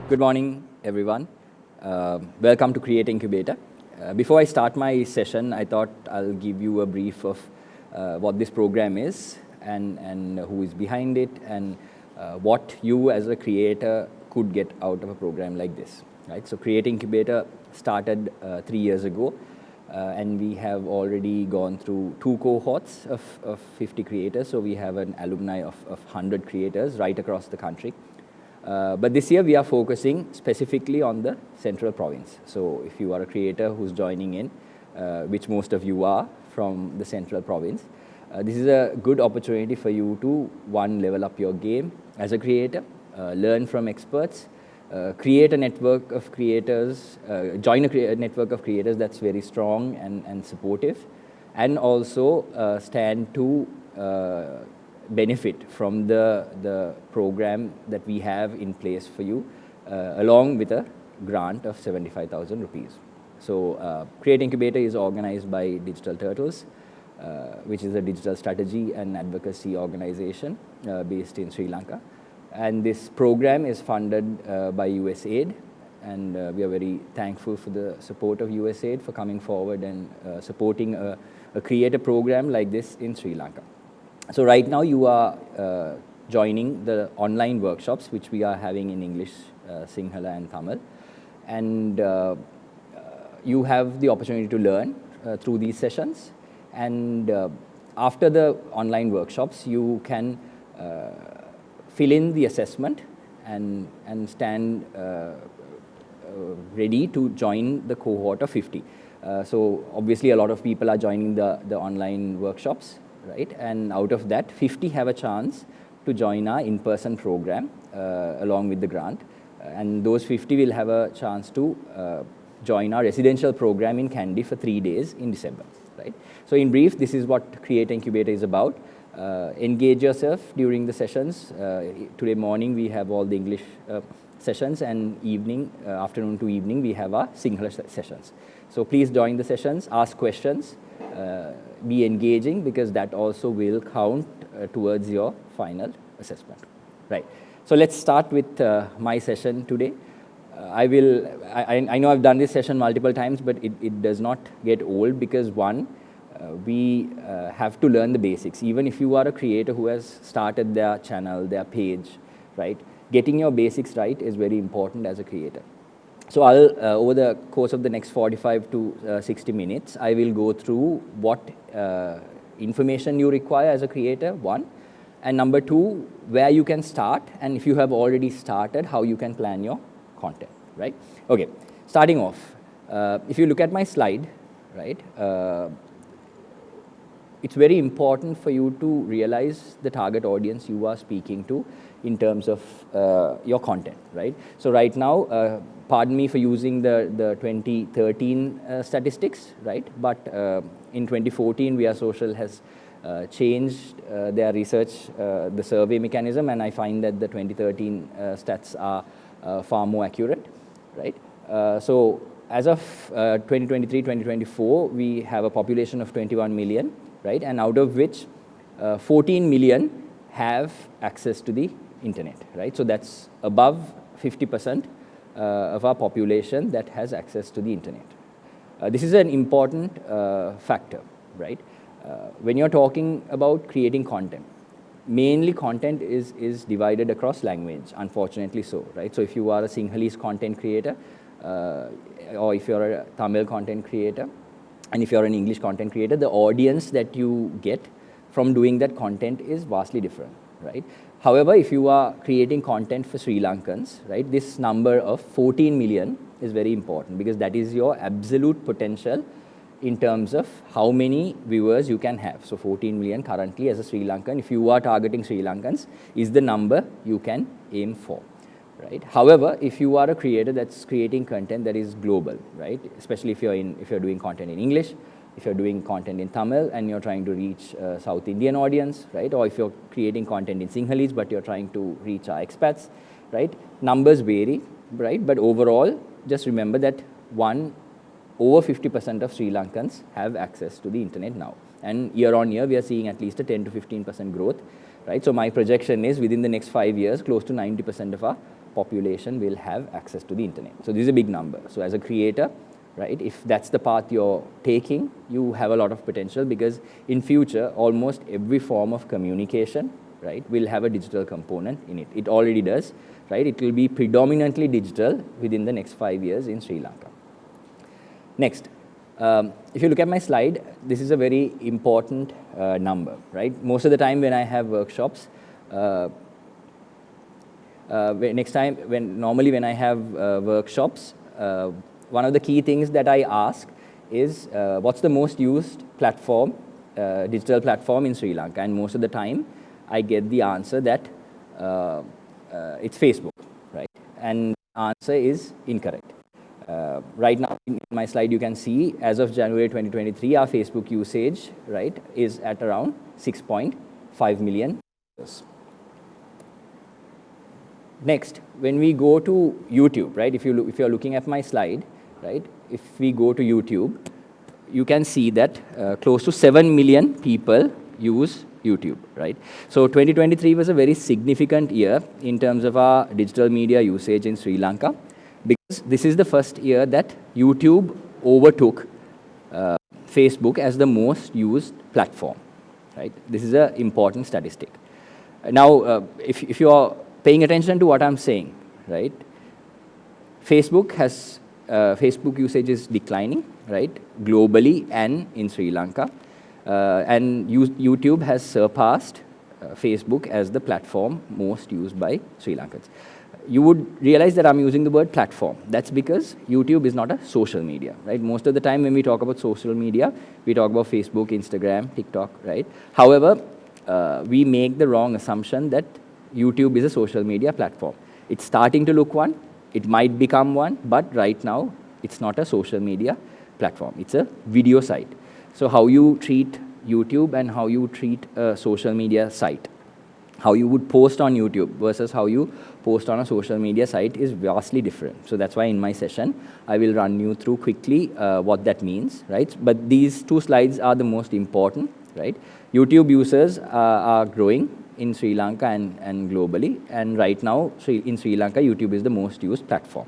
Good morning, everyone. Welcome to Create Incubator. Before I start my session, I thought I'll give you a brief of what this program is and who is behind it and what you as a creator could get out of a program like this. Right? So Create Incubator started 3 years ago, and we have already gone through 2 cohorts of 50 creators. So we have an alumni of 100 creators right across the country. But this year we are focusing specifically on the central province. So if you are a creator who's joining in, which most of you are from the central province, this is a good opportunity for you to, one, level up your game as a creator, learn from experts, create a network of creators, join a network of creators that's very strong and supportive, and also stand to benefit from the program that we have in place for you, along with a grant of 75,000 rupees. So Create Incubator is organized by Digital Turtles, which is a digital strategy and advocacy organization based in Sri Lanka. And this program is funded by USAID, and we are very thankful for the support of USAID for coming forward and supporting a creator program like this in Sri Lanka. So right now you are joining the online workshops, which we are having in English, Sinhala and Tamil. And you have the opportunity to learn through these sessions. And after the online workshops, you can fill in the assessment and stand ready to join the cohort of 50. So obviously a lot of people are joining the online workshops. Right? And out of that, 50 have a chance to join our in-person program along with the grant. And those 50 will have a chance to join our residential program in Kandy for 3 days in December. Right? So in brief, this is what Create Incubator is about. Engage yourself during the sessions. Today morning, we have all the English sessions, and evening, afternoon to evening, we have our Sinhala sessions. So please join the sessions, ask questions, be engaging, because that also will count towards your final assessment. Right. So let's start with my session today. I know I've done this session multiple times, but it does not get old because, one, we have to learn the basics. Even if you are a creator who has started their channel, their page, right? Getting your basics right is very important as a creator. So I'll, over the course of the next 45 to 60 minutes, I will go through what information you require as a creator, one, and number two, where you can start, and if you have already started, how you can plan your content, right? Okay, starting off, if you look at my slide, right, it's very important for you to realize the target audience you are speaking to in terms of your content, right? So right now, pardon me for using the 2013 statistics, right? But in 2014, We Are Social has changed their research, the survey mechanism, and I find that the 2013 stats are far more accurate, right? So as of 2023, 2024, we have a population of 21 million, right? And out of which 14 million have access to the internet, right? So that's above 50% of our population that has access to the internet. This is an important factor, right? When you're talking about creating content, mainly content is divided across language, unfortunately so, right? So if you are a Sinhalese content creator, or if you're a Tamil content creator, and if you're an English content creator, the audience that you get from doing that content is vastly different, right? However, if you are creating content for Sri Lankans, right, this number of 14 million is very important because that is your absolute potential in terms of how many viewers you can have. So 14 million currently as a Sri Lankan, if you are targeting Sri Lankans, is the number you can aim for, right? However, if you are a creator that's creating content that is global, right, especially if you're doing content in English, if you're doing content in Tamil and you're trying to reach a South Indian audience, right, or if you're creating content in Sinhalese but you're trying to reach our expats, right, numbers vary, right, but overall, just remember that over 50% of Sri Lankans have access to the internet now. And year on year, we are seeing at least a 10 to 15% growth, right? So my projection is within the next 5 years, close to 90% of our population will have access to the internet. So this is a big number. So as a creator, right, if that's the path you're taking, you have a lot of potential, because in future, almost every form of communication, right, will have a digital component in it. It already does, right? It will be predominantly digital within the next 5 years in Sri Lanka. Next, if you look at my slide, this is a very important number, right? Most of the time when I have workshops, normally when I have workshops, one of the key things that I ask is, what's the most used platform, digital platform in Sri Lanka? And most of the time, I get the answer that it's Facebook, right? And the answer is incorrect. Right now, in my slide, you can see, as of January 2023, our Facebook usage, right, is at around 6.5 million users. Next, when we go to YouTube, right, if you're looking at my slide, right, if we go to YouTube, you can see that close to 7 million people use YouTube, right? So 2023 was a very significant year in terms of our digital media usage in Sri Lanka, because this is the first year that YouTube overtook Facebook as the most used platform, right? This is an important statistic. Now, if you are paying attention to what I'm saying, right, Facebook usage is declining, right, globally and in Sri Lanka. And YouTube has surpassed Facebook as the platform most used by Sri Lankans. You would realize that I'm using the word platform. That's because YouTube is not a social media, right? Most of the time when we talk about social media, we talk about Facebook, Instagram, TikTok, right? However, we make the wrong assumption that YouTube is a social media platform. It's starting to look one. It might become one, but right now, it's not a social media platform. It's a video site. So how you treat YouTube and how you treat a social media site, how you would post on YouTube versus how you post on a social media site is vastly different. So that's why in my session, I will run you through quickly what that means, right? But these two slides are the most important, right? YouTube users are growing in Sri Lanka and globally. And right now, in Sri Lanka, YouTube is the most used platform.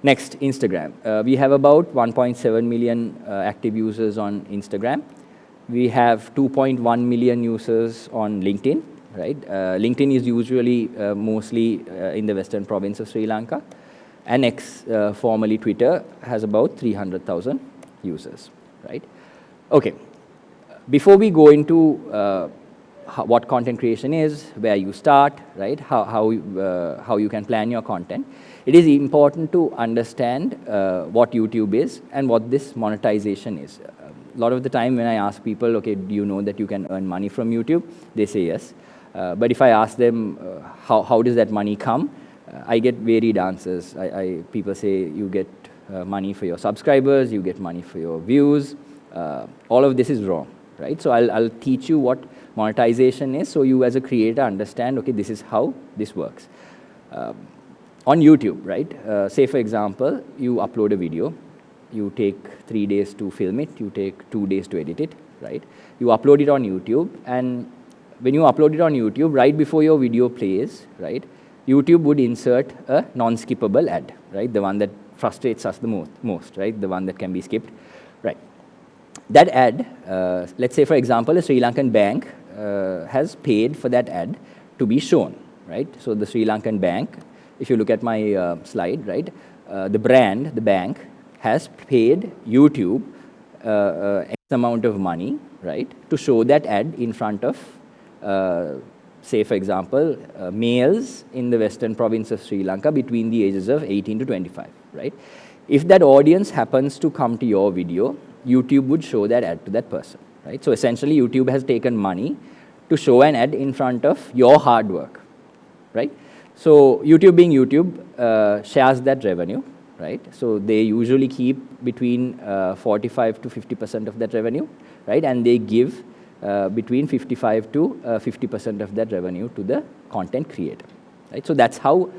Next, Instagram. We have about 1.7 million active users on Instagram. We have 2.1 million users on LinkedIn, right? LinkedIn is usually mostly in the western province of Sri Lanka. And X, formerly Twitter, has about 300,000 users, right? Okay. Before we go into what content creation is, where you start, right? How you can plan your content. It is important to understand what YouTube is and what this monetization is. A lot of the time when I ask people, okay, do you know that you can earn money from YouTube? They say yes. But if I ask them, how does that money come? I get varied answers. People say you get money for your subscribers, you get money for your views. All of this is wrong, right? So I'll teach you what monetization is, so you as a creator understand, okay, this is how this works. On YouTube, right? Say for example, you upload a video, you take 3 days to film it, you take 2 days to edit it, right? You upload it on YouTube, and when you upload it on YouTube, right before your video plays, right, YouTube would insert a non-skippable ad, right? The one that frustrates us the most, right? The one that can be skipped, right? That ad, let's say for example, a Sri Lankan bank has paid for that ad to be shown, right? So the Sri Lankan bank, if you look at my slide, right, the bank has paid YouTube X amount of money, right, to show that ad in front of, say for example, males in the western province of Sri Lanka between the ages of 18 to 25, right? If that audience happens to come to your video, YouTube would show that ad to that person, right? So essentially, YouTube has taken money to show an ad in front of your hard work, right? So YouTube being YouTube shares that revenue, right? So they usually keep between 45 to 50% of that revenue, right? And they give between 55 to 50% of that revenue to the content creator, right? So that's how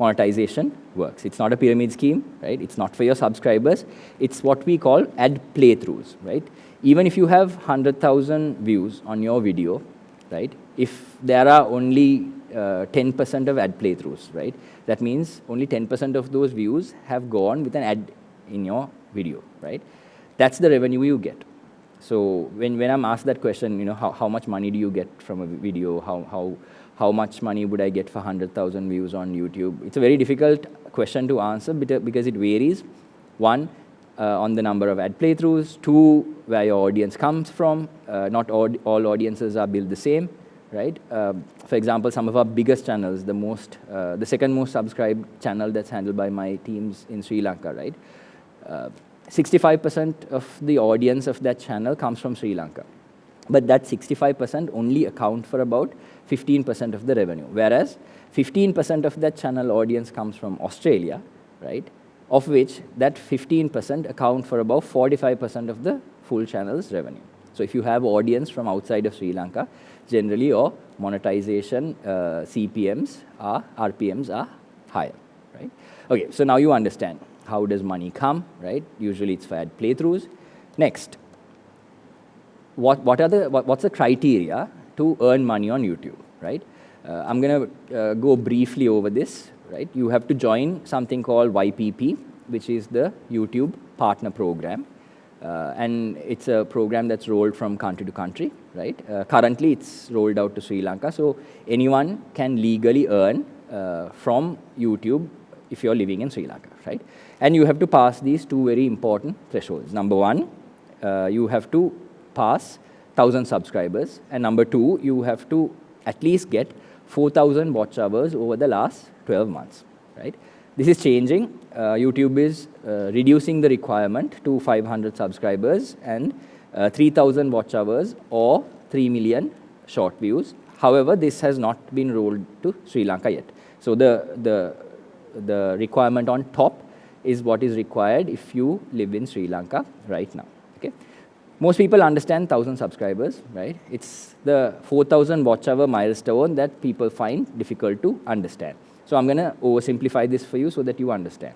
monetization works. It's not a pyramid scheme, right? It's not for your subscribers. It's what we call ad playthroughs, right? Even if you have 100,000 views on your video, right? If there are only 10% of ad playthroughs, right? That means only 10% of those views have gone with an ad in your video, right? That's the revenue you get. So when I'm asked that question, you know, how much money do you get from a video? How much money would I get for 100,000 views on YouTube? It's a very difficult question to answer because it varies. One, on the number of ad playthroughs. Two, where your audience comes from. Not all audiences are built the same, right? For example, some of our biggest channels, the second most subscribed channel that's handled by my teams in Sri Lanka, right? 65% of the audience of that channel comes from Sri Lanka. But that 65% only account for about 15% of the revenue. Whereas 15% of that channel audience comes from Australia, right? Of which that 15% account for about 45% of the full channel's revenue. So if you have audience from outside of Sri Lanka, generally your monetization RPMs are higher, right? Okay, so now you understand how does money come, right? Usually it's for ad playthroughs. Next, what's the criteria to earn money on YouTube, right? I'm going to go briefly over this, right? You have to join something called YPP, which is the YouTube Partner Program. And it's a program that's rolled from country to country, right? Currently, it's rolled out to Sri Lanka. So anyone can legally earn from YouTube if you're living in Sri Lanka, right? And you have to pass these two very important thresholds. Number one, you have to pass 1,000 subscribers. And number two, you have to at least get 4,000 watch hours over the last 12 months, right? This is changing. YouTube is reducing the requirement to 500 subscribers and 3,000 watch hours or 3 million short views. However, this has not been rolled to Sri Lanka yet. So the requirement on top is what is required if you live in Sri Lanka right now. Okay. Most people understand 1,000 subscribers, right? It's the 4,000 watch hour milestone that people find difficult to understand. So I'm going to oversimplify this for you so that you understand.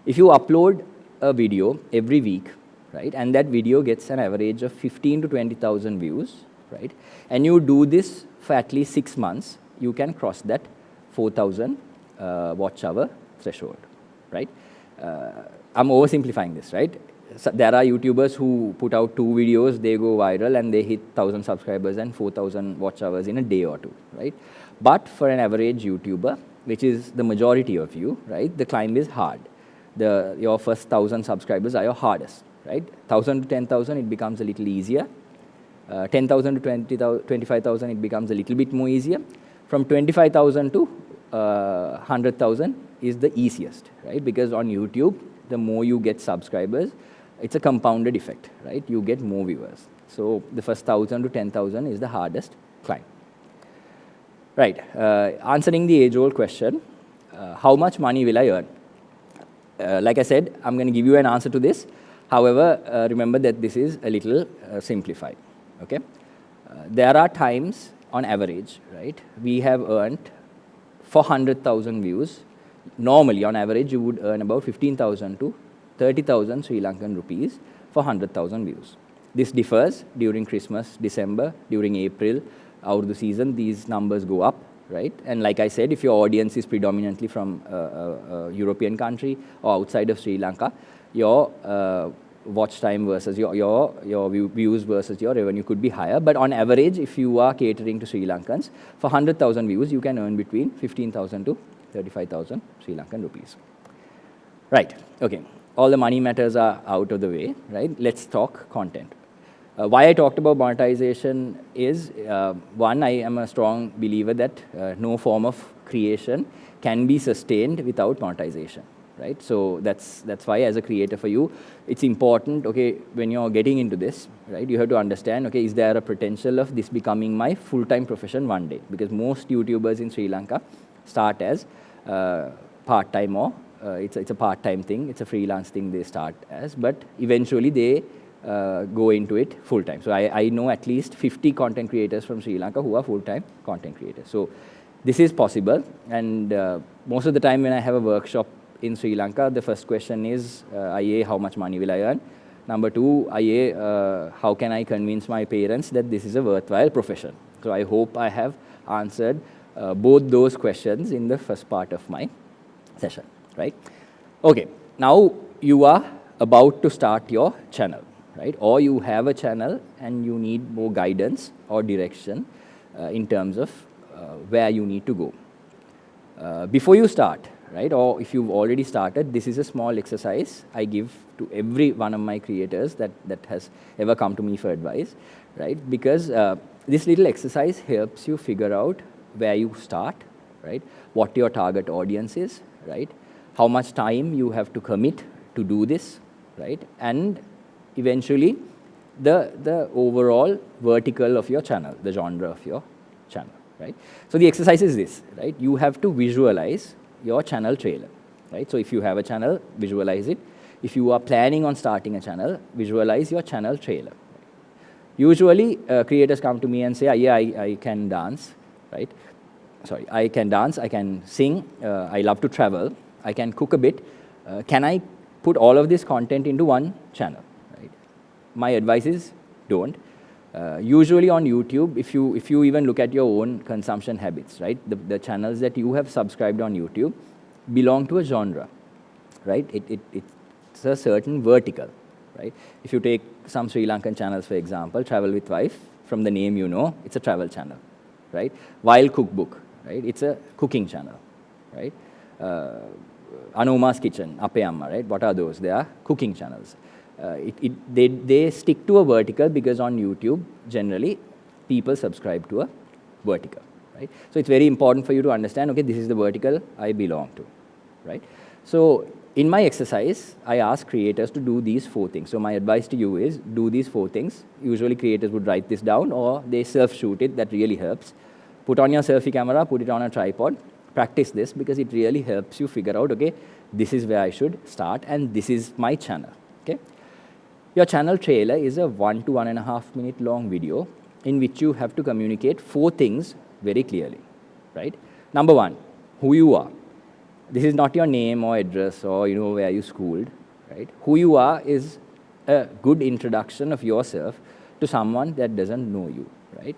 If you upload a video every week, right, and that video gets an average of 15 to 20,000 views, right, and you do this for at least 6 months, you can cross that 4,000 watch hour threshold, right? I'm oversimplifying this, right? So there are YouTubers who put out 2 videos, they go viral, and they hit 1,000 subscribers and 4,000 watch hours in a day or two, right? But for an average YouTuber, which is the majority of you, right, the climb is hard. Your first 1,000 subscribers are your hardest, right? 1,000 to 10,000, it becomes a little easier. 10,000 to 25,000, it becomes a little bit more easier. From 25,000 to 100,000 is the easiest, right? Because on YouTube, the more you get subscribers, it's a compounded effect, right? You get more viewers. So the first 1,000 to 10,000 is the hardest climb. Right, answering the age-old question, how much money will I earn? Like I said, I'm going to give you an answer to this. However, remember that this is a little simplified, okay? There are times, on average, right, we have earned for 100,000 views. Normally, on average, you would earn about 15,000 to 30,000 Sri Lankan rupees for 100,000 views. This differs during Christmas, December, during April, out of the season, these numbers go up, right? And like I said, if your audience is predominantly from a European country or outside of Sri Lanka, your watch time versus your views versus your revenue could be higher. But on average, if you are catering to Sri Lankans, for 100,000 views, you can earn between 15,000 to 35,000 Sri Lankan rupees. Right, okay. All the money matters are out of the way, right? Let's talk content. Why I talked about monetization is, one, I am a strong believer that no form of creation can be sustained without monetization, right? So that's why, as a creator for you, it's important, okay, when you're getting into this, right, you have to understand, okay, is there a potential of this becoming my full-time profession one day? Because most YouTubers in Sri Lanka start as part-time or it's a part-time thing, it's a freelance thing they start as, but eventually they go into it full-time. So I know at least 50 content creators from Sri Lanka who are full-time content creators. So this is possible, and most of the time when I have a workshop in Sri Lanka, the first question is, how much money will I earn? Number two, how can I convince my parents that this is a worthwhile profession? So I hope I have answered both those questions in the first part of my session, right? Okay, now you are about to start your channel, right? Or you have a channel and you need more guidance or direction in terms of where you need to go. Before you start, right, or if you've already started, this is a small exercise I give to every one of my creators that has ever come to me for advice, right? Because this little exercise helps you figure out where you start, right? What your target audience is, right? How much time you have to commit to do this, right? And eventually, the overall vertical of your channel, the genre of your channel, right? So the exercise is this, right? You have to visualize your channel trailer, right? So if you have a channel, visualize it. If you are planning on starting a channel, visualize your channel trailer. Usually, creators come to me and say, yeah, I can dance, right? Sorry, I can dance, I can sing, I love to travel, I can cook a bit. Can I put all of this content into one channel, right? My advice is don't. Usually on YouTube, if you even look at your own consumption habits, right? The channels that you have subscribed on YouTube belong to a genre, right? It's a certain vertical, right? If you take some Sri Lankan channels, for example, Travel with Wife, from the name you know, it's a travel channel, right? Wild Cookbook, right? It's a cooking channel, right? Anuma's Kitchen, Ape Amma, right? What are those? They are cooking channels. They stick to a vertical because on YouTube, generally, people subscribe to a vertical, right? So it's very important for you to understand, okay, this is the vertical I belong to, right? So in my exercise, I ask creators to do these 4 things. So my advice to you is do these 4 things. Usually creators would write this down or they self-shoot it. That really helps. Put on your selfie camera, put it on a tripod, practice this because it really helps you figure out, okay, this is where I should start and this is my channel, okay? Your channel trailer is a 1 to 1.5 minute long video in which you have to communicate 4 things very clearly, right? Number 1, who you are. This is not your name or address or where you schooled, right? Who you are is a good introduction of yourself to someone that doesn't know you, right?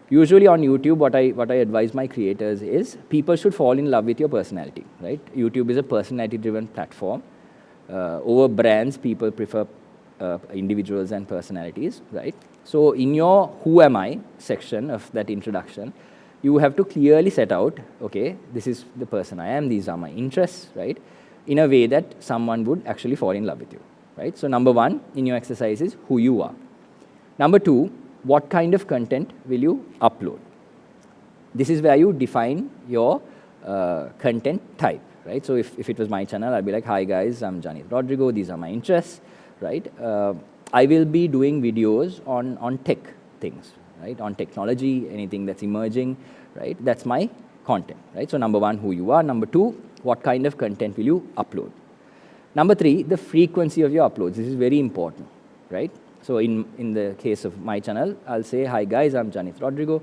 Usually on YouTube, what I advise my creators is people should fall in love with your personality, right? YouTube is a personality-driven platform. Over brands, people prefer individuals and personalities, right? So in your who am I section of that introduction, you have to clearly set out, okay, this is the person I am, these are my interests, right? In a way that someone would actually fall in love with you, right? So number 1 in your exercise is who you are. Number 2, what kind of content will you upload? This is where you define your content type, right? So if it was my channel, I'd be like, hi guys, I'm Janeeth Rodrigo, these are my interests, right? I will be doing videos on tech things, right? On technology, anything that's emerging, right? That's my content, right? So number 1, who you are. Number 2, what kind of content will you upload? Number 3, the frequency of your uploads. This is very important, right? So in the case of my channel, I'll say, hi guys, I'm Janeeth Rodrigo.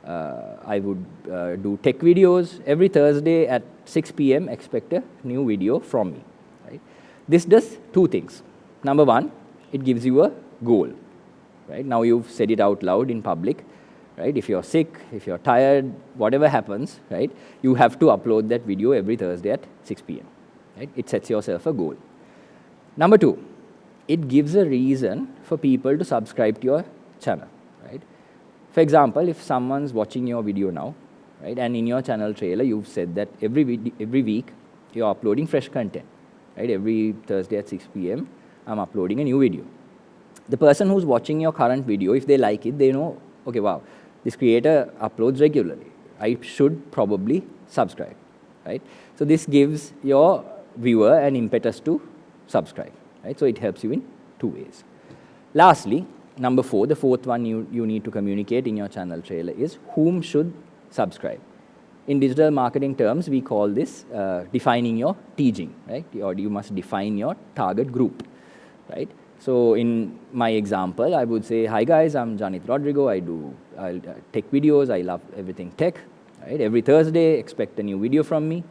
I would do tech videos every Thursday at 6 p.m. Expect a new video from me, right? This does 2 things. Number 1, it gives you a goal, right? Now you've said it out loud in public, right? If you're sick, if you're tired, whatever happens, right? You have to upload that video every Thursday at 6 p.m., right? It sets yourself a goal. Number 2, it gives a reason for people to subscribe to your channel, right? For example, if someone's watching your video now, right, and in your channel trailer, you've said that every week you're uploading fresh content, right? Every Thursday at 6 p.m., I'm uploading a new video. The person who's watching your current video, if they like it, they know, okay, wow, this creator uploads regularly. I should probably subscribe, right? So this gives your viewer an impetus to subscribe, right? So it helps you in 2 ways. Lastly, number 4, the 4th one you need to communicate in your channel trailer is whom should subscribe. In digital marketing terms, we call this defining your TG, right? Or you must define your target group, right? So in my example, I would say, hi guys, I'm Janeeth Rodrigo. I do tech videos. I love everything tech, right? Every Thursday, expect a new video from me.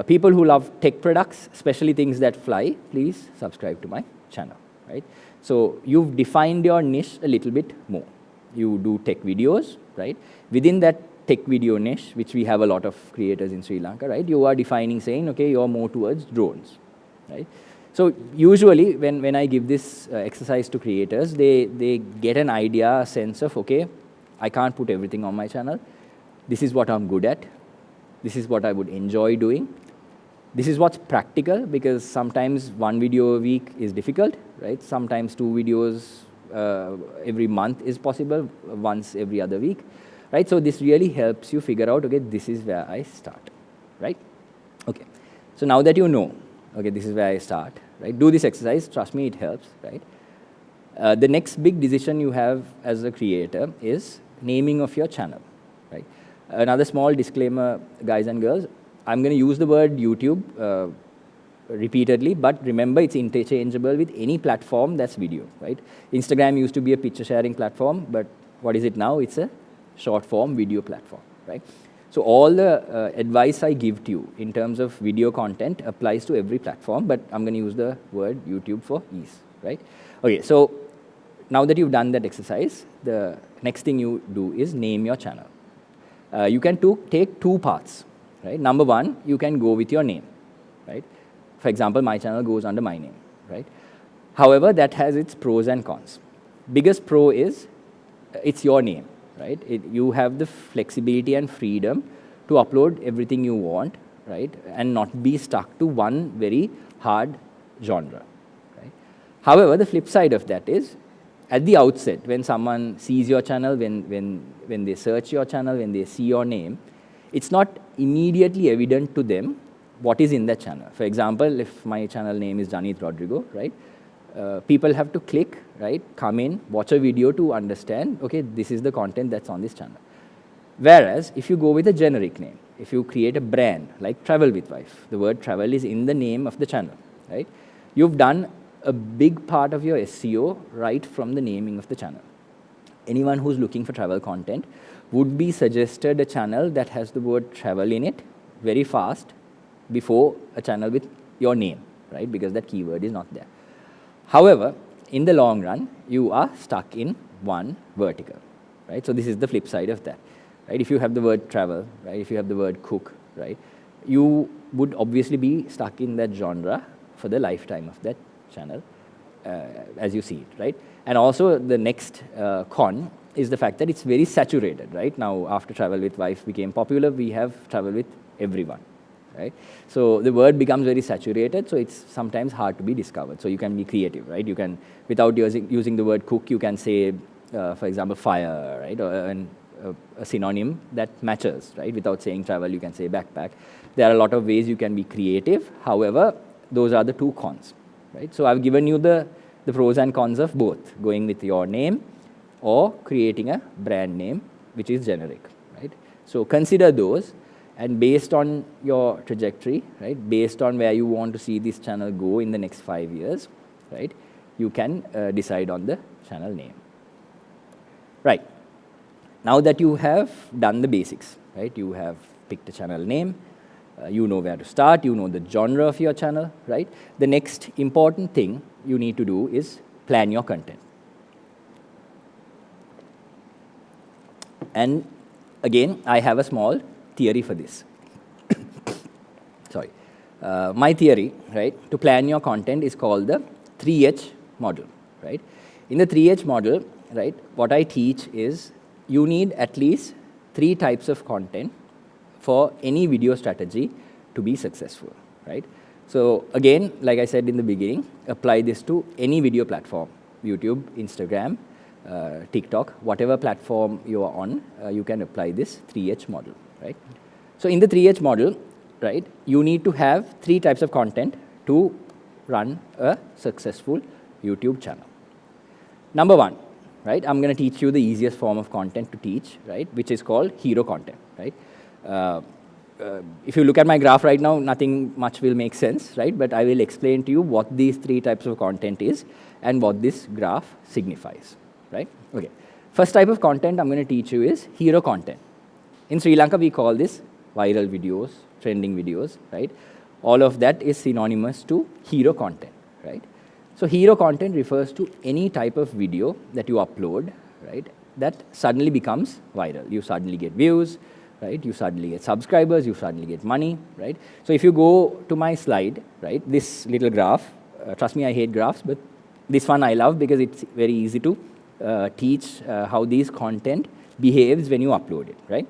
People who love tech products, especially things that fly, please subscribe to my channel, right? So you've defined your niche a little bit more, you do tech videos, right? Within that tech video niche, which we have a lot of creators in Sri Lanka, right? You are defining, saying, okay, you're more towards drones, right? So usually when I give this exercise to creators, they get an idea, a sense of, okay, I can't put everything on my channel. This is what I'm good at. This is what I would enjoy doing. This is what's practical, because sometimes one video a week is difficult, right? Sometimes 2 videos every month is possible, once every other week, right? So this really helps you figure out, okay, this is where I start, right? Okay, so now that you know, okay, this is where I start, right? Do this exercise, trust me, it helps, right? The next big decision you have as a creator is naming of your channel, right? Another small disclaimer, guys and girls, I'm going to use the word YouTube repeatedly, but remember, it's interchangeable with any platform that's video, right? Instagram used to be a picture sharing platform, but what is it now? It's a short form video platform, right? So all the advice I give to you in terms of video content applies to every platform, but I'm going to use the word YouTube for ease, right? Okay, so now that you've done that exercise, the next thing you do is name your channel. You can take 2 paths, right? Number 1, you can go with your name, right? For example, my channel goes under my name, right? However, that has its pros and cons. Biggest pro is it's your name, right? You have the flexibility and freedom to upload everything you want, right? And not be stuck to one very hard genre, right? However, the flip side of that is, at the outset, when someone sees your channel, when they search your channel, when they see your name, it's not immediately evident to them what is in that channel. For example, if my channel name is Janeeth Rodrigo, right? People have to click, right? Come in, watch a video to understand, okay, this is the content that's on this channel. Whereas, if you go with a generic name, if you create a brand like Travel with Wife, the word travel is in the name of the channel, right? You've done a big part of your SEO right from the naming of the channel. Anyone who's looking for travel content would be suggested a channel that has the word travel in it very fast before a channel with your name, right? Because that keyword is not there. However, in the long run, you are stuck in one vertical, right? So this is the flip side of that, right? If you have the word travel, right? If you have the word cook, right? You would obviously be stuck in that genre for the lifetime of that channel, as you see it, right? And also the next con is the fact that it's very saturated, right? Now, after Travel with Wife became popular, we have Travel with everyone, right? So the word becomes very saturated, so it's sometimes hard to be discovered. So you can be creative, right? You can, without using the word cook, you can say, for example, fire, right? Or a synonym that matches, right? Without saying travel, you can say backpack. There are a lot of ways you can be creative. However, those are the 2 cons, right? So I've given you the pros and cons of both, going with your name or creating a brand name which is generic, right? So consider those, and based on your trajectory, right, based on where you want to see this channel go in the next 5 years, right, you can decide on the channel name. Right. Now that you have done the basics, right, you have picked a channel name, you know where to start, you know the genre of your channel, right? The next important thing you need to do is plan your content. And again, I have a small theory for this. Sorry. My theory, right, to plan your content is called the 3H model, right? In the 3H model, right, what I teach is you need at least 3 types of content for any video strategy to be successful, right? So again, like I said in the beginning, apply this to any video platform, YouTube, Instagram, TikTok, whatever platform you are on, you can apply this 3H model, right? So in the 3H model, right, you need to have 3 types of content to run a successful YouTube channel. Number 1, right, I'm going to teach you the easiest form of content to teach, right, which is called hero content, right? If you look at my graph right now, nothing much will make sense, right? But I will explain to you what these 3 types of content is and what this graph signifies, right? Okay. First type of content I'm going to teach you is hero content. In Sri Lanka, we call this viral videos, trending videos, right? All of that is synonymous to hero content, right? So hero content refers to any type of video that you upload, right, that suddenly becomes viral. You suddenly get views, right? You suddenly get subscribers, you suddenly get money, right? So if you go to my slide, right, this little graph, trust me, I hate graphs, but this one I love because it's very easy to teach how these content behaves when you upload it, right?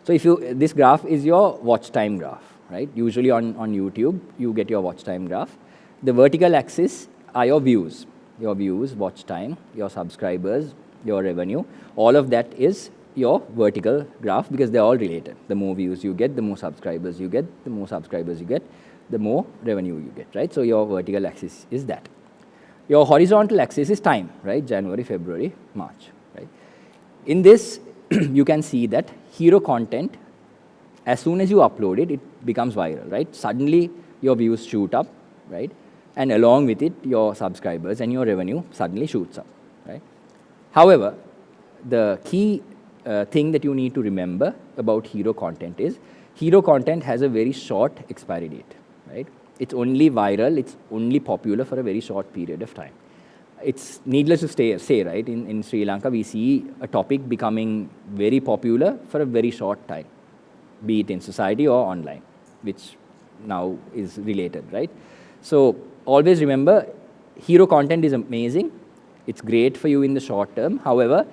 So if you, this graph is your watch time graph, right? Usually on YouTube, you get your watch time graph. The vertical axis are your views, watch time, your subscribers, your revenue. All of that is your vertical graph because they're all related. The more views you get, the more subscribers you get, the more subscribers you get, the more revenue you get, right? So your vertical axis is that. Your horizontal axis is time, right? January, February, March, right? In this, you can see that hero content, as soon as you upload it, it becomes viral, right? Suddenly, your views shoot up, right? And along with it, your subscribers and your revenue suddenly shoots up, right? However, the key thing that you need to remember about hero content is, hero content has a very short expiry date, right? It's only viral, it's only popular for a very short period of time. It's needless to say, right, in Sri Lanka, we see a topic becoming very popular for a very short time, be it in society or online, which now is related, right? So always remember, hero content is amazing. It's great for you in the short term. However,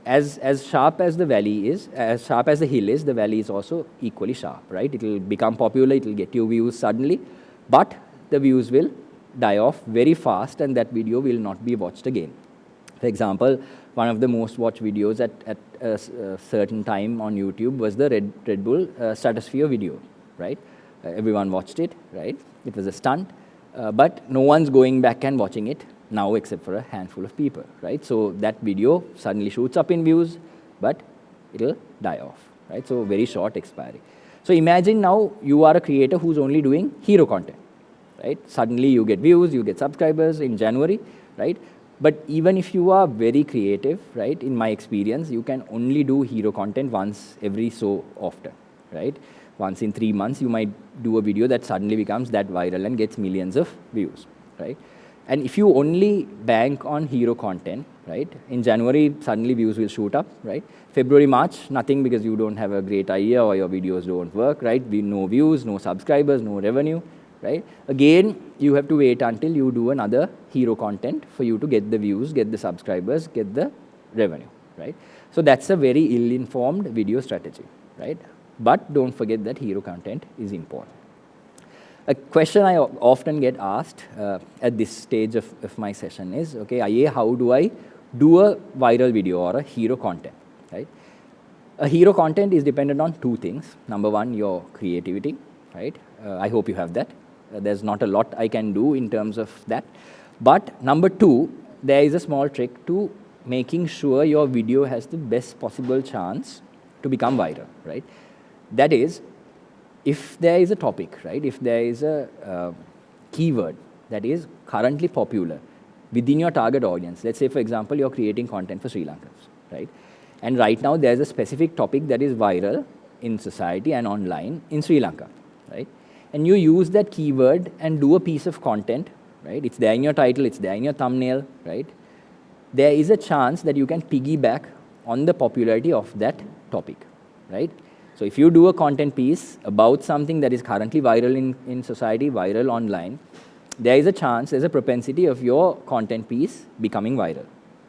as sharp as the valley is, as sharp as the hill is, the valley is also equally sharp, right? It will become popular, it will get you views suddenly, but the views will die off very fast and that video will not be watched again. For example, one of the most watched videos at a certain time on YouTube was the Red Bull Stratosphere video, right? Everyone watched it, right? It was a stunt, but no one's going back and watching it now except for a handful of people, right? So that video suddenly shoots up in views, but it'll die off, right? So very short expiry. So imagine now you are a creator who's only doing hero content, right? Suddenly you get views, you get subscribers in January, right? But even if you are very creative, right, in my experience, you can only do hero content once every so often, right? Once in 3 months, you might do a video that suddenly becomes that viral and gets millions of views, right? And if you only bank on hero content, right, in January, suddenly views will shoot up, right? February, March, nothing because you don't have a great idea or your videos don't work, right? No views, no subscribers, no revenue, right? Again, you have to wait until you do another hero content for you to get the views, get the subscribers, get the revenue, right? So that's a very ill-informed video strategy, right? But don't forget that hero content is important. A question I often get asked at this stage of my session is, okay, Aye, how do I do a viral video or a hero content, right? A hero content is dependent on two things. Number one, your creativity, right? I hope you have that. There's not a lot I can do in terms of that. But number two, there is a small trick to making sure your video has the best possible chance to become viral, right? That is, if there is a topic, right, if there is a keyword that is currently popular within your target audience, let's say, for example, you're creating content for Sri Lankans, right? And right now, there's a specific topic that is viral in society and online in Sri Lanka, right? And you use that keyword and do a piece of content, right? It's there in your title, it's there in your thumbnail, right? There is a chance that you can piggyback on the popularity of that topic, right? So if you do a content piece about something that is currently viral in society, viral online, there is a chance, there's a propensity of your content piece becoming viral,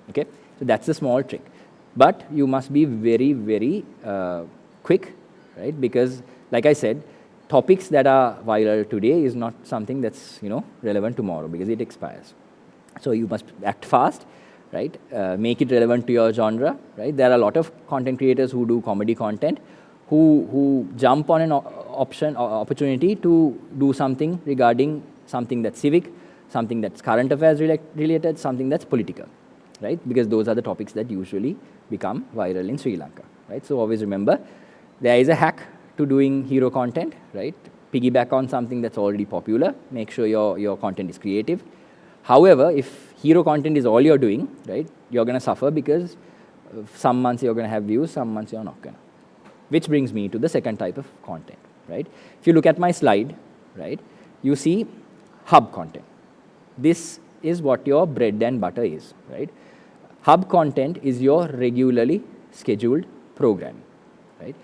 okay? So that's a small trick. But you must be very, very quick, right? Because, like I said, topics that are viral today is not something that's, relevant tomorrow because it expires. So you must act fast, right? Make it relevant to your genre, right? There are a lot of content creators who do comedy content who jump on an opportunity to do something regarding something that's civic, something that's current affairs related, something that's political, right? Because those are the topics that usually become viral in Sri Lanka, right? So always remember, there is a hack to doing hero content, right? Piggyback on something that's already popular. Make sure your content is creative. However, if hero content is all you're doing, right, you're going to suffer because some months you're going to have views, some months you're not going to. Which brings me to the second type of content, right? If you look at my slide, right, you see hub content. This is what your bread and butter is, right? Hub content is your regularly scheduled programming, right?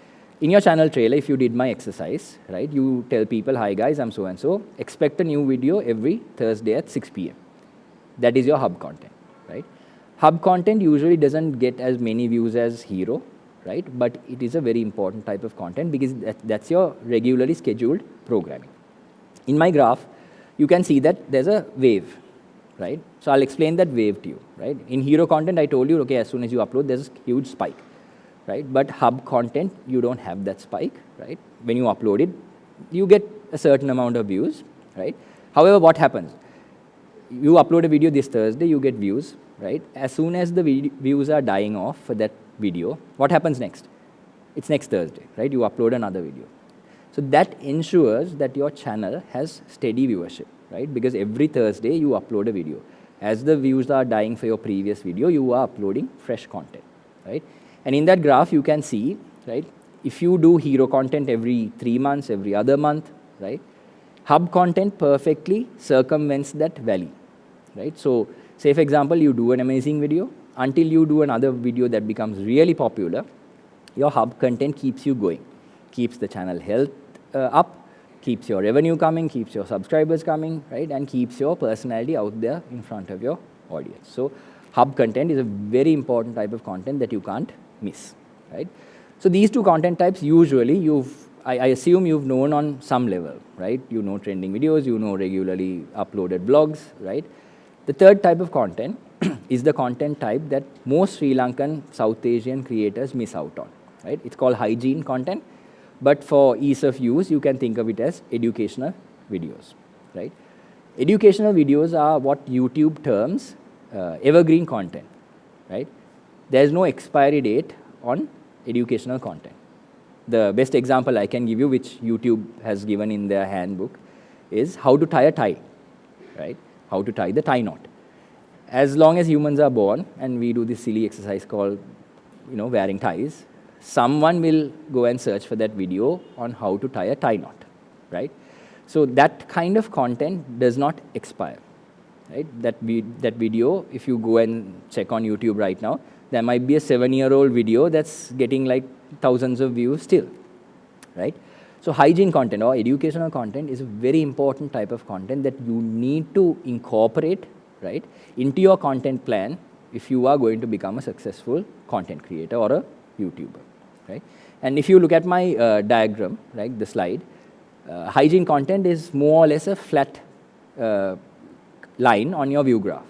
In your channel trailer, if you did my exercise, right, you tell people, hi guys, I'm so-and-so, expect a new video every Thursday at 6 p.m. That is your hub content, right? Hub content usually doesn't get as many views as hero, right? But it is a very important type of content because that's your regularly scheduled programming. In my graph, you can see that there's a wave, right? So I'll explain that wave to you, right? In hero content, I told you, okay, as soon as you upload, there's a huge spike, right? But hub content, you don't have that spike, right? When you upload it, you get a certain amount of views, right? However, what happens? You upload a video this Thursday, you get views, right? As soon as the views are dying off for that video, what happens next? It's next Thursday, right? You upload another video. So that ensures that your channel has steady viewership, right? Because every Thursday you upload a video. As the views are dying for your previous video, you are uploading fresh content, right? And in that graph, you can see, right? If you do hero content every 3 months, every other month, right? Hub content perfectly circumvents that valley, right? So say, for example, you do an amazing video. Until you do another video that becomes really popular, your hub content keeps you going, keeps the channel health up, keeps your revenue coming, keeps your subscribers coming, right? And keeps your personality out there in front of your audience. So hub content is a very important type of content that you can't miss, right? So these two content types, usually I assume you've known on some level, right? You know trending videos, you know regularly uploaded blogs, right? The third type of content is the content type that most Sri Lankan South Asian creators miss out on, right? It's called hygiene content, but for ease of use, you can think of it as educational videos, right? Educational videos are what YouTube terms evergreen content, right? There's no expiry date on educational content. The best example I can give you, which YouTube has given in their handbook, is how to tie a tie, right? How to tie the tie knot. As long as humans are born, and we do this silly exercise called, wearing ties, someone will go and search for that video on how to tie a tie knot, right? So that kind of content does not expire, right? That video, if you go and check on YouTube right now, there might be a 7-year-old video that's getting like thousands of views still, right? So hygiene content or educational content is a very important type of content that you need to incorporate, right, into your content plan if you are going to become a successful content creator or a YouTuber, right? And if you look at my diagram, right, the slide, hygiene content is more or less a flat line on your view graph,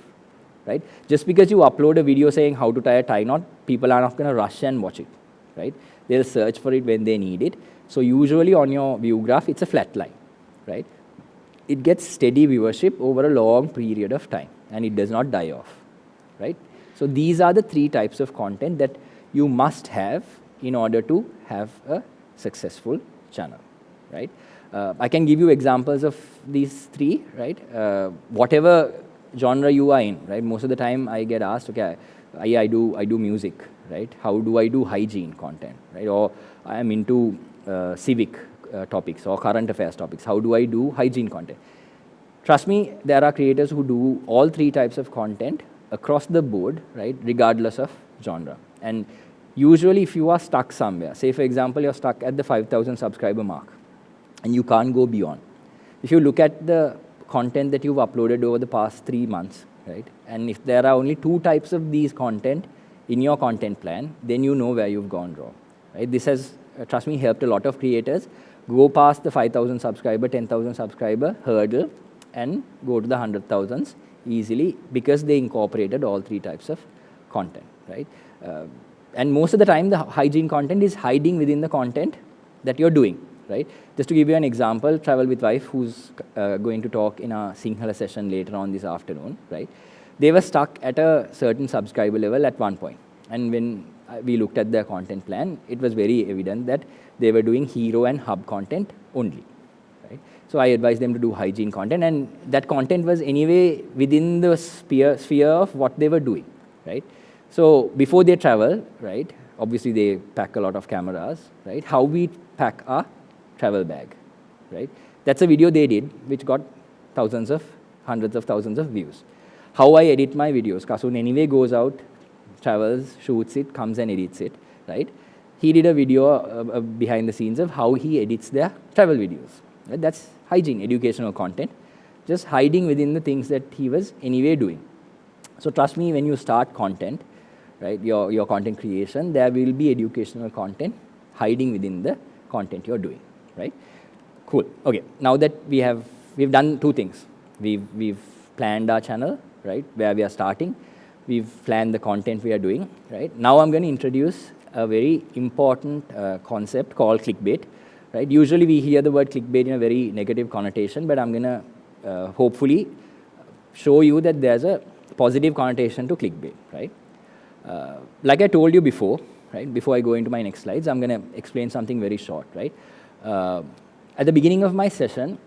right? Just because you upload a video saying how to tie a tie knot, people are not going to rush and watch it, right? They'll search for it when they need it. So usually on your view graph, it's a flat line, right? It gets steady viewership over a long period of time, and it does not die off, right? So these are the 3 types of content that you must have in order to have a successful channel, right? I can give you examples of these 3, right? Whatever genre you are in, right? Most of the time I get asked, okay, I do music, right? How do I do hygiene content, right? Or I am into civic topics or current affairs topics. How do I do hygiene content? Trust me, there are creators who do all 3 types of content across the board, right? Regardless of genre. And usually if you are stuck somewhere, say for example, you're stuck at the 5,000 subscriber mark and you can't go beyond. If you look at the content that you've uploaded over the past 3 months, right? And if there are only 2 types of these content in your content plan, then you know where you've gone wrong, right? This has, trust me, helped a lot of creators go past the 5,000 subscriber, 10,000 subscriber hurdle and go to the 100,000s easily because they incorporated all 3 types of content, right? And most of the time, the hygiene content is hiding within the content that you're doing, right? Just to give you an example, Travel with Wife, who's going to talk in a Sinhala session later on this afternoon, right? They were stuck at a certain subscriber level at one point. And when we looked at their content plan, it was very evident that they were doing hero and hub content only, right? So I advised them to do hygiene content, and that content was anyway within the sphere of what they were doing, right? So before they travel, right, obviously they pack a lot of cameras, right? How we pack a travel bag, right? That's a video they did, which got hundreds of thousands of views. How I edit my videos. Kasun anyway goes out travels, shoots it, comes and edits it, right? He did a video behind the scenes of how he edits their travel videos. Right? That's hygiene, educational content, just hiding within the things that he was anyway doing. So trust me, when you start content, right, your content creation, there will be educational content hiding within the content you're doing, right? Cool. Okay. Now that we've done two things. We've planned our channel, right, where we are starting. We've planned the content we are doing, right? Now I'm going to introduce a very important concept called clickbait, right? Usually we hear the word clickbait in a very negative connotation, but I'm going to hopefully show you that there's a positive connotation to clickbait, right? Like I told you before, right? Before I go into my next slides, I'm going to explain something very short, right? At the beginning of my session,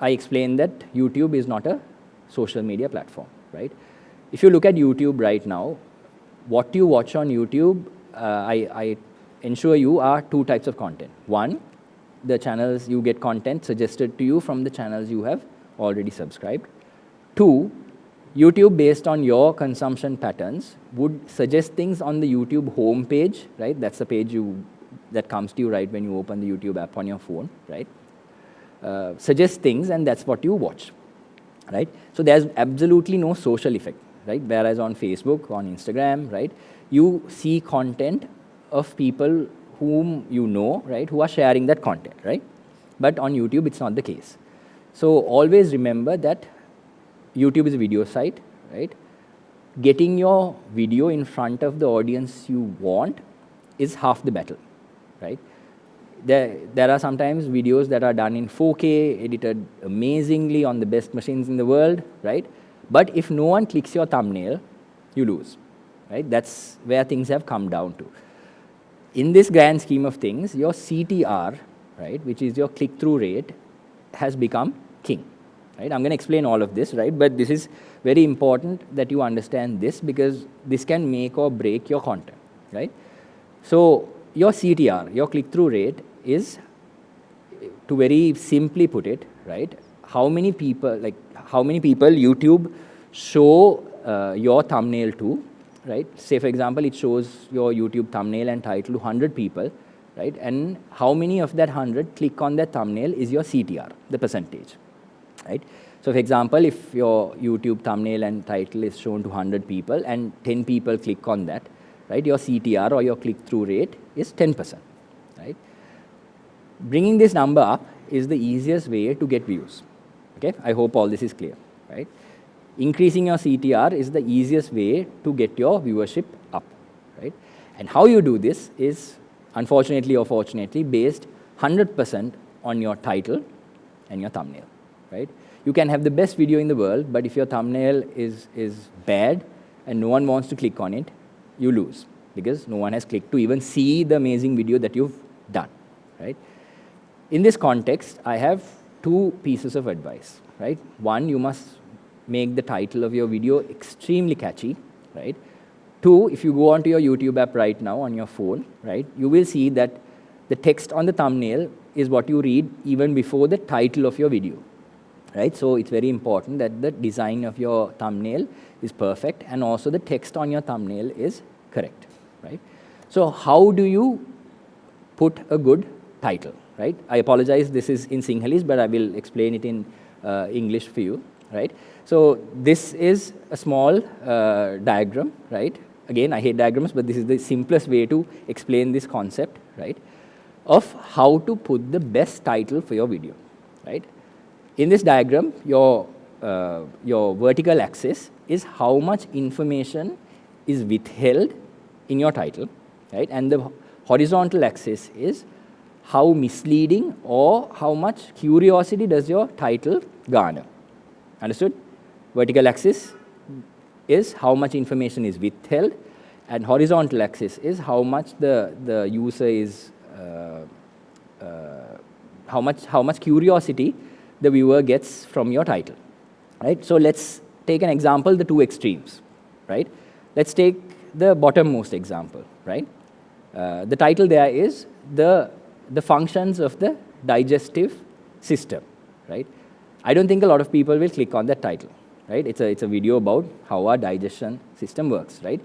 I explained that YouTube is not a social media platform, right? If you look at YouTube right now, what you watch on YouTube, I ensure you are two types of content. One, the channels you get content suggested to you from the channels you have already subscribed. Two, YouTube, based on your consumption patterns, would suggest things on the YouTube homepage, right? That's the page that comes to you right when you open the YouTube app on your phone, right? Suggest things, and that's what you watch, right? So there's absolutely no social effect, right? Whereas on Facebook, on Instagram, right, you see content of people whom you know, right, who are sharing that content, right? But on YouTube, it's not the case. So always remember that YouTube is a video site, right? Getting your video in front of the audience you want is half the battle, right? There are sometimes videos that are done in 4K, edited amazingly on the best machines in the world, right? But if no one clicks your thumbnail, you lose, right? That's where things have come down to. In this grand scheme of things, your CTR, right, which is your click-through rate, has become king. Right? I'm going to explain all of this, right? But this is very important that you understand this, because this can make or break your content, right? So your CTR, your click-through rate, is, to very simply put it, right, how many people YouTube show your thumbnail to, right? Say, for example, it shows your YouTube thumbnail and title to 100 people, right? And how many of that 100 click on that thumbnail is your CTR, the percentage. Right? So, for example, if your YouTube thumbnail and title is shown to 100 people and 10 people click on that, right, your CTR or your click-through rate is 10%. Right? Bringing this number up is the easiest way to get views. Okay? I hope all this is clear. Right? Increasing your CTR is the easiest way to get your viewership up. Right? And how you do this is, unfortunately or fortunately, based 100% on your title and your thumbnail. Right? You can have the best video in the world, but if your thumbnail is bad and no one wants to click on it, you lose, because no one has clicked to even see the amazing video that you've done. Right? In this context, I have two pieces of advice. Right? One, you must make the title of your video extremely catchy. Right? Two, if you go onto your YouTube app right now on your phone, right, you will see that the text on the thumbnail is what you read even before the title of your video. Right? So it's very important that the design of your thumbnail is perfect, and also the text on your thumbnail is correct. Right? So how do you put a good title? Right? I apologize, this is in Sinhalese, but I will explain it in English for you. Right? So this is a small diagram. Right? Again, I hate diagrams, but this is the simplest way to explain this concept, right, of how to put the best title for your video. Right? In this diagram, your vertical axis is how much information is withheld in your title, right? And the horizontal axis is how misleading or how much curiosity does your title garner. Understood? Vertical axis is how much information is withheld, and horizontal axis is how much the user is, how much curiosity the viewer gets from your title, right? So let's take an example, the two extremes, right? Let's take the bottommost example, right? The title there is the functions of the digestive system, right? I don't think a lot of people will click on that title, right? It's a video about how our digestion system works, right?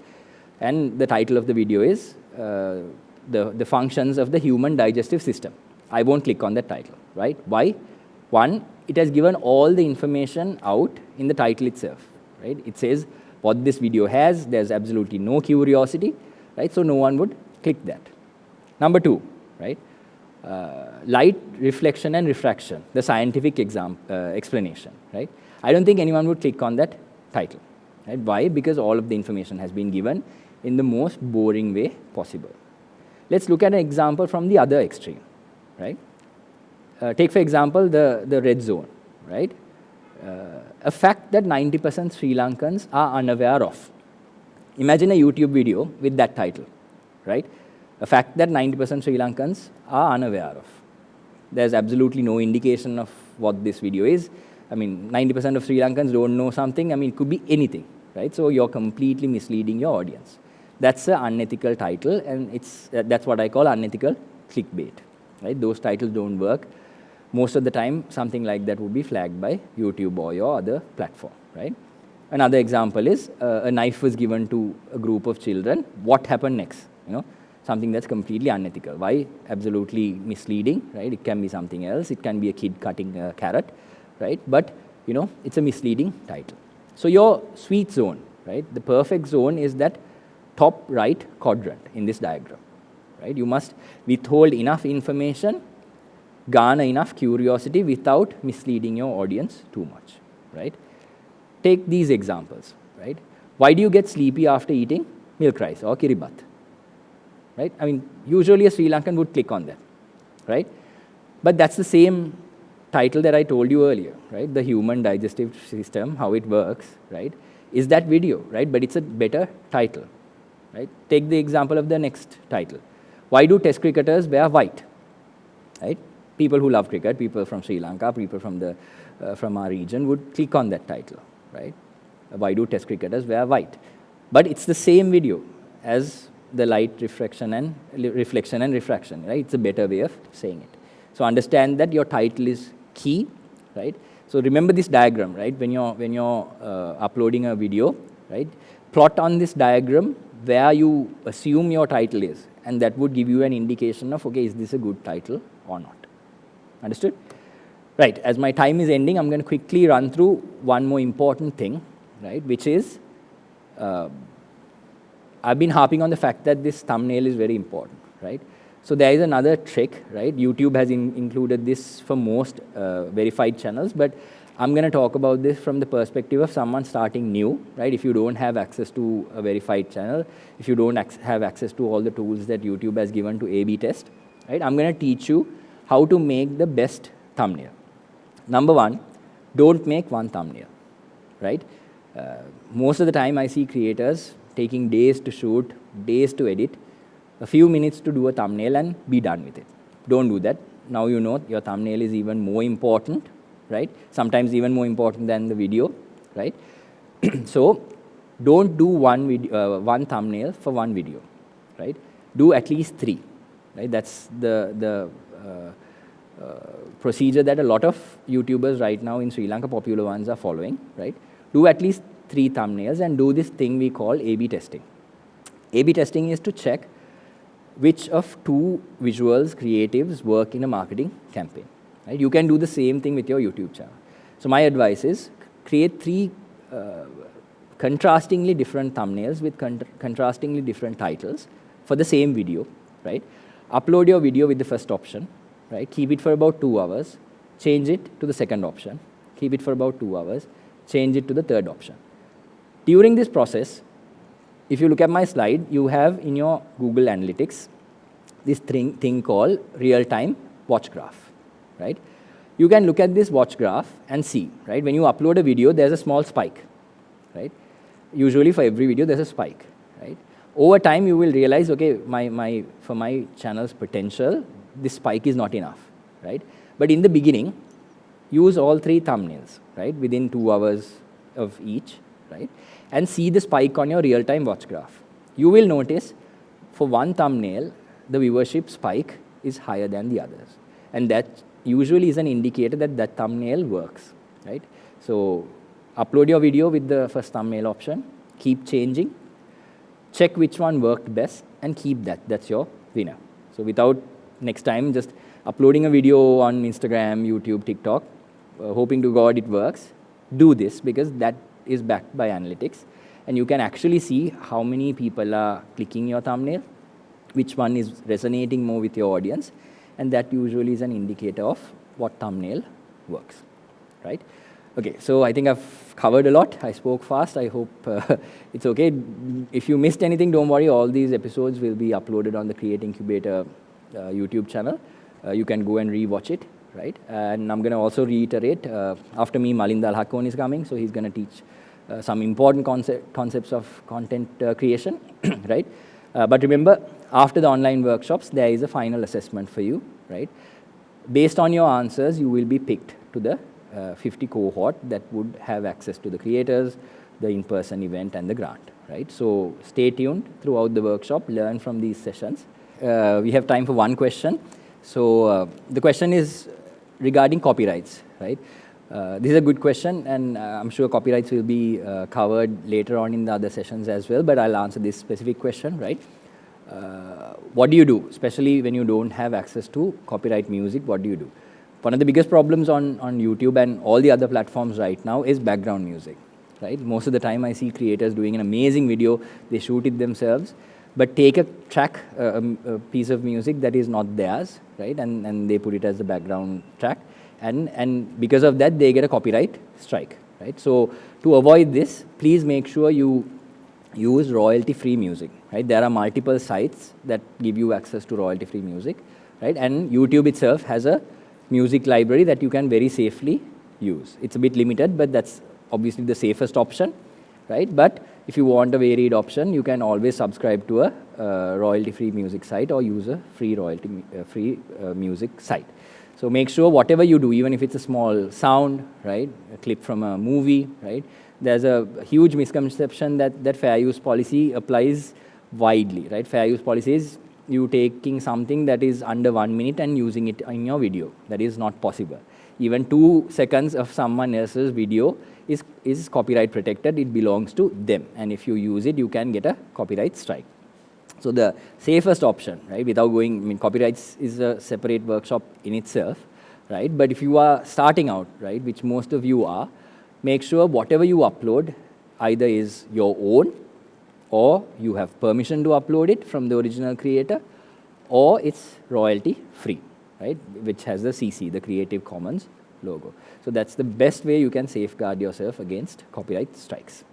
And the title of the video is the functions of the human digestive system. I won't click on that title, right? Why? One, it has given all the information out in the title itself, right? It says what this video has. There's absolutely no curiosity, right? So no one would click that. Number two, right? Light reflection and refraction, the scientific explanation, right? I don't think anyone would click on that title, right? Why? Because all of the information has been given in the most boring way possible. Let's look at an example from the other extreme, right? Take, for example, the red zone, right? A fact that 90% Sri Lankans are unaware of. Imagine a YouTube video with that title, right? A fact that 90% Sri Lankans are unaware of. There's absolutely no indication of what this video is. I mean, 90% of Sri Lankans don't know something. I mean, it could be anything, right? So you're completely misleading your audience. That's an unethical title, and that's what I call unethical clickbait, right? Those titles don't work. Most of the time, something like that would be flagged by YouTube or your other platform, right? Another example is a knife was given to a group of children. What happened next? Something that's completely unethical. Why? Absolutely misleading, right? It can be something else. It can be a kid cutting a carrot, right? But, it's a misleading title. So your sweet zone, right? The perfect zone is that top right quadrant in this diagram, right? You must withhold enough information, garner enough curiosity without misleading your audience too much, right? Take these examples, right? Why do you get sleepy after eating milk rice or kiribat? Right? I mean, usually a Sri Lankan would click on that, right? But that's the same title that I told you earlier, right? The human digestive system, how it works, right? Is that video, right? But it's a better title, right? Take the example of the next title. Why do test cricketers wear white, right? People who love cricket, people from Sri Lanka, people from our region would click on that title, right? Why do test cricketers wear white? But it's the same video as the light reflection and refraction, right? It's a better way of saying it. So understand that your title is key, right? So remember this diagram, right? When you're uploading a video, right? Plot on this diagram where you assume your title is, and that would give you an indication of, okay, is this a good title or not? Understood? Right, as my time is ending, I'm going to quickly run through one more important thing, right? Which is, I've been harping on the fact that this thumbnail is very important, right? So there is another trick, right? YouTube has included this for most verified channels, but I'm going to talk about this from the perspective of someone starting new, right? If you don't have access to a verified channel, if you don't have access to all the tools that YouTube has given to A/B test, right? I'm going to teach you how to make the best thumbnail. Number one, don't make one thumbnail, right? Most of the time I see creators taking days to shoot, days to edit, a few minutes to do a thumbnail and be done with it. Don't do that. Now you know your thumbnail is even more important, right? Sometimes even more important than the video, right? So don't do one thumbnail for one video, right? Do at least 3, right? That's the procedure that a lot of YouTubers right now in Sri Lanka, popular ones, are following, right? Do at least 3 thumbnails and do this thing we call A/B testing. A/B testing is to check which of 2 visuals, creatives work in a marketing campaign, right? You can do the same thing with your YouTube channel. So my advice is create 3 contrastingly different thumbnails with contrastingly different titles for the same video, right? Upload your video with the first option, right? Keep it for about 2 hours, change it to the second option, keep it for about 2 hours, change it to the third option. During this process, if you look at my slide, you have in your Google Analytics this thing called real-time watch graph, right? You can look at this watch graph and see, right? When you upload a video, there's a small spike, right? Usually for every video, there's a spike, right? Over time, you will realize, okay, for my channel's potential, this spike is not enough, right? But in the beginning, use all 3 thumbnails, right? Within 2 hours of each, right? And see the spike on your real-time watch graph. You will notice for one thumbnail, the viewership spike is higher than the others. And that usually is an indicator that that thumbnail works, right? So upload your video with the first thumbnail option, keep changing, check which one worked best and keep that. That's your winner. So without next time just uploading a video on Instagram, YouTube, TikTok, hoping to God it works, do this because that is backed by analytics. And you can actually see how many people are clicking your thumbnail, which one is resonating more with your audience. And that usually is an indicator of what thumbnail works, right? Okay, so I think I've covered a lot. I spoke fast. I hope it's okay. If you missed anything, don't worry. All these episodes will be uploaded on the Create Incubator YouTube channel. You can go and re-watch it, right? And I'm going to also reiterate, after me, Malinda Alhakon is coming, so he's going to teach some important concepts of content creation, right? But remember, after the online workshops, there is a final assessment for you, right? Based on your answers, you will be picked to the 50 cohort that would have access to the creators, the in-person event, and the grant, right? So stay tuned throughout the workshop, learn from these sessions. We have time for one question. So the question is regarding copyrights, right? This is a good question, and I'm sure copyrights will be covered later on in the other sessions as well, but I'll answer this specific question, right? What do you do, especially when you don't have access to copyright music? What do you do? One of the biggest problems on YouTube and all the other platforms right now is background music, right? Most of the time I see creators doing an amazing video, they shoot it themselves, but take a track, a piece of music that is not theirs, right? And they put it as the background track. And because of that, they get a copyright strike, right? So to avoid this, please make sure you use royalty-free music, right? There are multiple sites that give you access to royalty-free music, right? And YouTube itself has a music library that you can very safely use. It's a bit limited, but that's obviously the safest option, right? But if you want a varied option, you can always subscribe to a royalty-free music site or use a free royalty-free music site. So make sure whatever you do, even if it's a small sound, right, a clip from a movie, right, there's a huge misconception that fair use policy applies widely, right? Fair use policy is you taking something that is under 1 minute and using it in your video. That is not possible. Even 2 seconds of someone else's video is copyright protected. It belongs to them. And if you use it, you can get a copyright strike. So the safest option, right, without going, I mean, copyrights is a separate workshop in itself, right? But if you are starting out, right, which most of you are, make sure whatever you upload either is your own, or you have permission to upload it from the original creator, or it's royalty free, right, which has the CC, the Creative Commons logo. So that's the best way you can safeguard yourself against copyright strikes.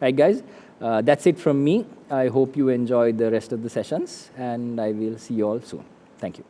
Right, guys, that's it from me. I hope you enjoyed the rest of the sessions, and I will see you all soon. Thank you.